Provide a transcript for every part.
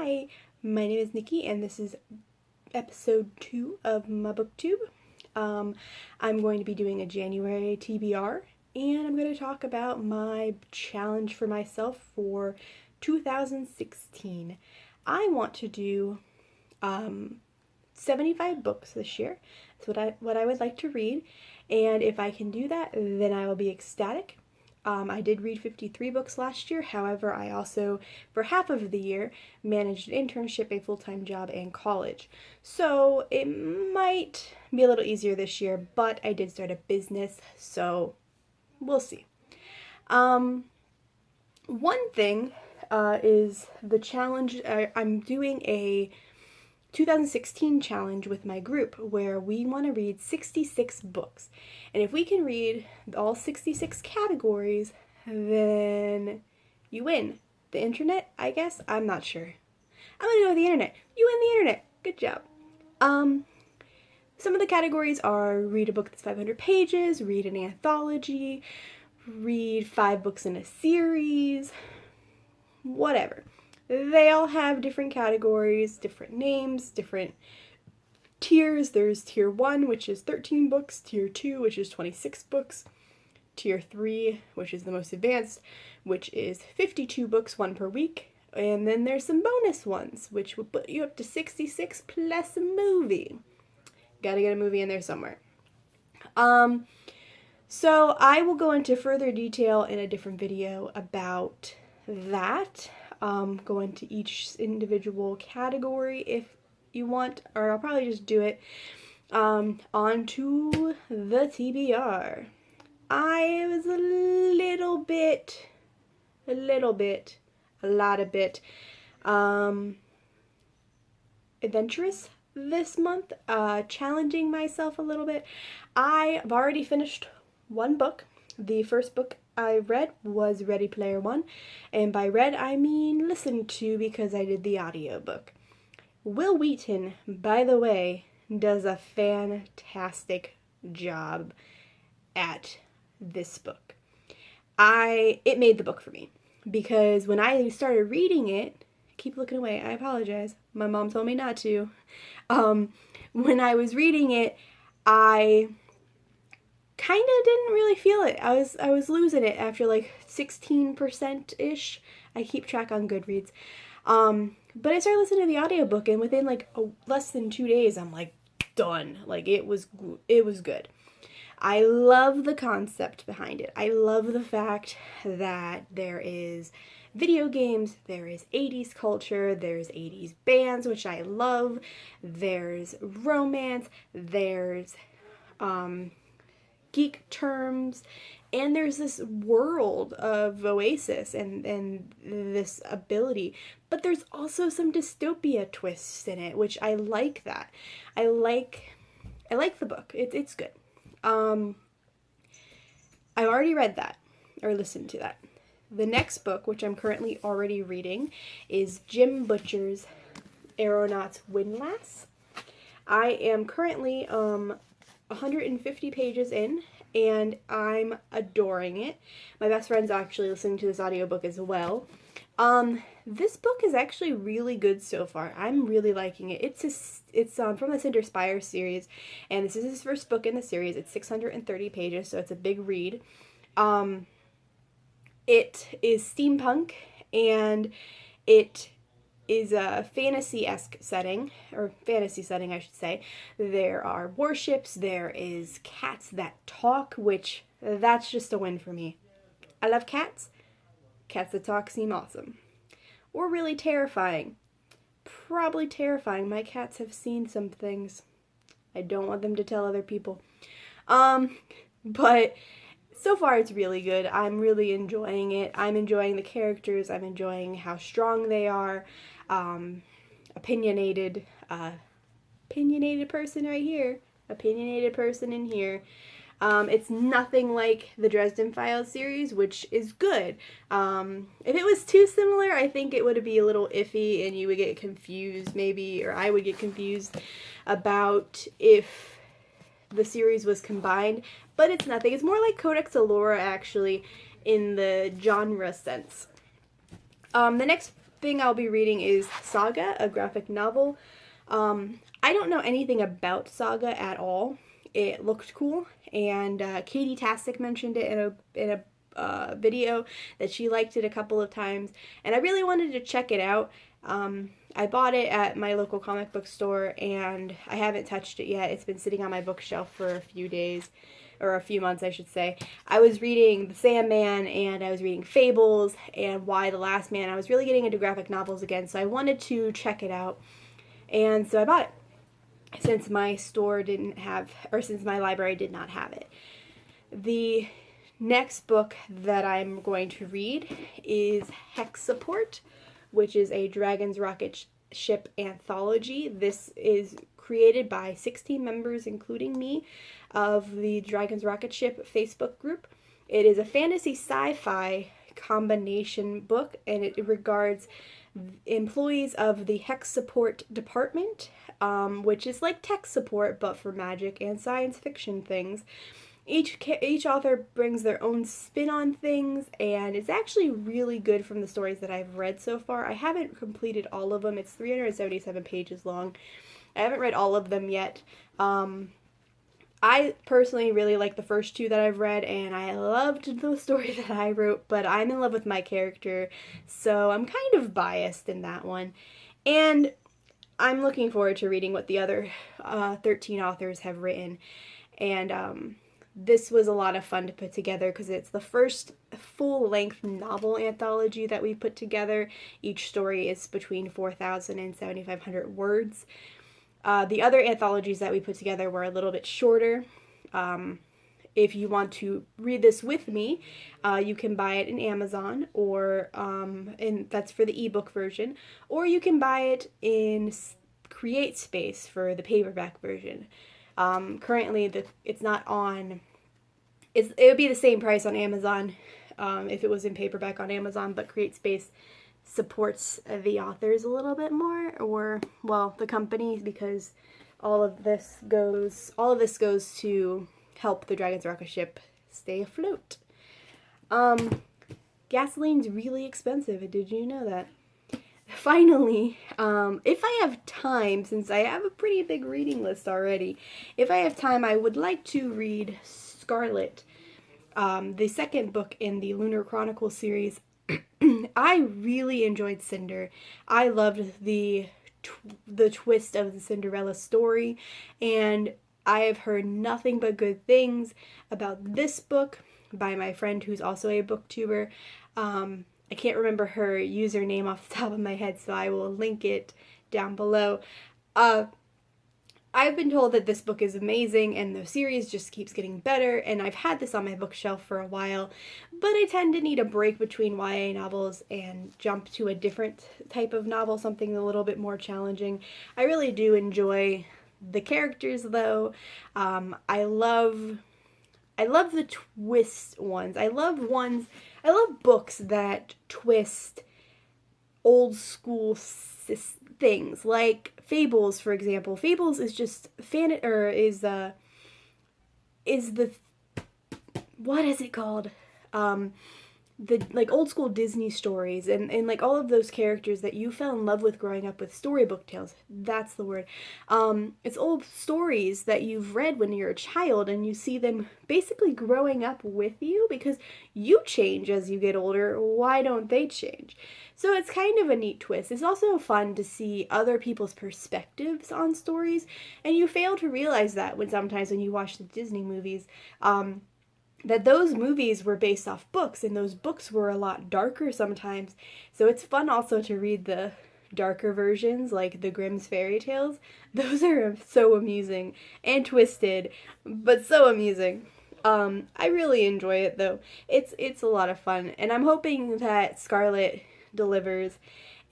Hi, my name is Nikki and this is episode 2 of my booktube. I'm going to be doing a January TBR and I'm going to talk about my challenge for myself for 2016. I want to do 75 books this year. That's what I would like to read, and if I can do that, then I will be ecstatic. I did read 53 books last year. However, I also, for half of the year, managed an internship, a full-time job, and college. So it might be a little easier this year, but I did start a business, so we'll see. One thing is the challenge. I'm doing a 2016 challenge with my group where we want to read 66 books. And if we can read all 66 categories, then you win. The internet, I guess? I'm not sure. I'm going to go with the internet. You win the internet. Good job. Some of the categories are read a book that's 500 pages, read an anthology, read 5 books in a series, whatever. They all have different categories, different names, different tiers. There's tier 1, which is 13 books, tier 2, which is 26 books, tier 3, which is the most advanced, which is 52 books, 1 per week, and then there's some bonus ones, which will put you up to 66 plus a movie. Gotta get a movie in there somewhere. So I will go into further detail in a different video about that. Go into each individual category if you want, or I'll probably just do it. On to the TBR. I was a lot of bit adventurous this month, challenging myself a little bit. I've already finished one book. The first book I read was Ready Player One, and by read I mean listened to because I did the audiobook. Will Wheaton, by the way, does a fantastic job at this book. It made the book for me because when I started reading it, keep looking away, I apologize. My mom told me not to. When I was reading it, I kind of didn't really feel it. I was losing it after like 16%-ish. I keep track on Goodreads. But I started listening to the audiobook, and within like less than 2 days, I'm like done. Like it was good. I love the concept behind it. I love the fact that there is video games, there is 80s culture, there's 80s bands, which I love, there's romance, there's geek terms, and there's this world of Oasis and this ability, but there's also some dystopia twists in it, which I like that. I like the book. It's good. I've already read that, or listened to that. The next book, which I'm currently already reading, is Jim Butcher's Aeronaut's Windlass. I am currently 150 pages in, and I'm adoring it. My best friend's actually listening to this audiobook as well. This book is actually really good so far. I'm really liking it. It's from the Cinder Spire series, and this is his first book in the series. It's 630 pages, so it's a big read. It is steampunk, and it is a fantasy-esque setting, or fantasy setting, I should say. There are warships, there is cats that talk, which, that's just a win for me. I love cats. Cats that talk seem awesome. Or really terrifying. Probably terrifying. My cats have seen some things. I don't want them to tell other people. But so far it's really good. I'm really enjoying it. I'm enjoying the characters. I'm enjoying how strong they are. Opinionated person right here. Opinionated person in here. It's nothing like the Dresden Files series, which is good. If it was too similar, I think it would be a little iffy and you would get confused maybe, or I would get confused about if the series was combined, but it's nothing. It's more like Codex Alora, actually, in the genre sense. The next thing I'll be reading is Saga, a graphic novel. I don't know anything about Saga at all. It looked cool, and Katie Tastic mentioned it in a video that she liked it a couple of times, and I really wanted to check it out. I bought it at my local comic book store, and I haven't touched it yet. It's been sitting on my bookshelf for a few days, or a few months, I should say. I was reading The Sandman, and I was reading Fables, and Why the Last Man. I was really getting into graphic novels again, so I wanted to check it out, and so I bought it, since my store didn't have, or since my library did not have it. The next book that I'm going to read is Hex Support, which is a Dragon's Rocket Ship anthology. This is created by 16 members, including me, of the Dragon's Rocket Ship Facebook group. It is a fantasy sci-fi combination book, and it regards employees of the Hex Support Department, which is like tech support but for magic and science fiction things. Each author brings their own spin on things, and it's actually really good from the stories that I've read so far. I haven't completed all of them. It's 377 pages long. I haven't read all of them yet. I personally really like the first two that I've read, and I loved the story that I wrote, but I'm in love with my character, so I'm kind of biased in that one. And I'm looking forward to reading what the other 13 authors have written, and this was a lot of fun to put together because it's the first full-length novel anthology that we put together. Each story is between 4,000 and 7,500 words. The other anthologies that we put together were a little bit shorter. If you want to read this with me, you can buy it in Amazon, or and that's for the ebook version, or you can buy it in CreateSpace for the paperback version. Currently, it's not on. It would be the same price on Amazon if it was in paperback on Amazon, but CreateSpace supports the authors a little bit more, or, well, the company, because all of this goes to help the Dragon's Rocket Ship stay afloat. Gasoline's really expensive. Did you know that? Finally, if I have time, since I have a pretty big reading list already, if I have time, I would like to read Scarlet, the second book in the Lunar Chronicles series. I really enjoyed Cinder. I loved the twist of the Cinderella story, and I have heard nothing but good things about this book by my friend who's also a booktuber. I can't remember her username off the top of my head, so I will link it down below. I've been told that this book is amazing, and the series just keeps getting better, and I've had this on my bookshelf for a while, but I tend to need a break between YA novels and jump to a different type of novel, something a little bit more challenging. I really do enjoy the characters, though. I love the twist ones. I love books that twist old school things, like Fables, for example. Fables is just what is it called? The like old school Disney stories, and like all of those characters that you fell in love with growing up with storybook tales. That's the word. It's old stories that you've read when you're a child, and you see them basically growing up with you because you change as you get older. Why don't they change? So it's kind of a neat twist. It's also fun to see other people's perspectives on stories, and you fail to realize that sometimes when you watch the Disney movies, that those movies were based off books, and those books were a lot darker sometimes. So it's fun also to read the darker versions, like the Grimm's fairy tales. Those are so amusing and twisted, but so amusing. I really enjoy it, though. It's a lot of fun, and I'm hoping that Scarlet delivers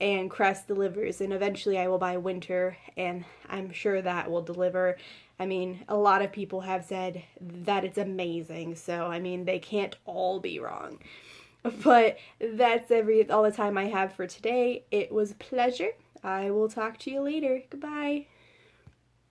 and Crest delivers, and eventually I will buy Winter, and I'm sure that will deliver. I mean, a lot of people have said that it's amazing, so I mean, they can't all be wrong. But that's all the time I have for today. It was a pleasure. I will talk to you later. Goodbye.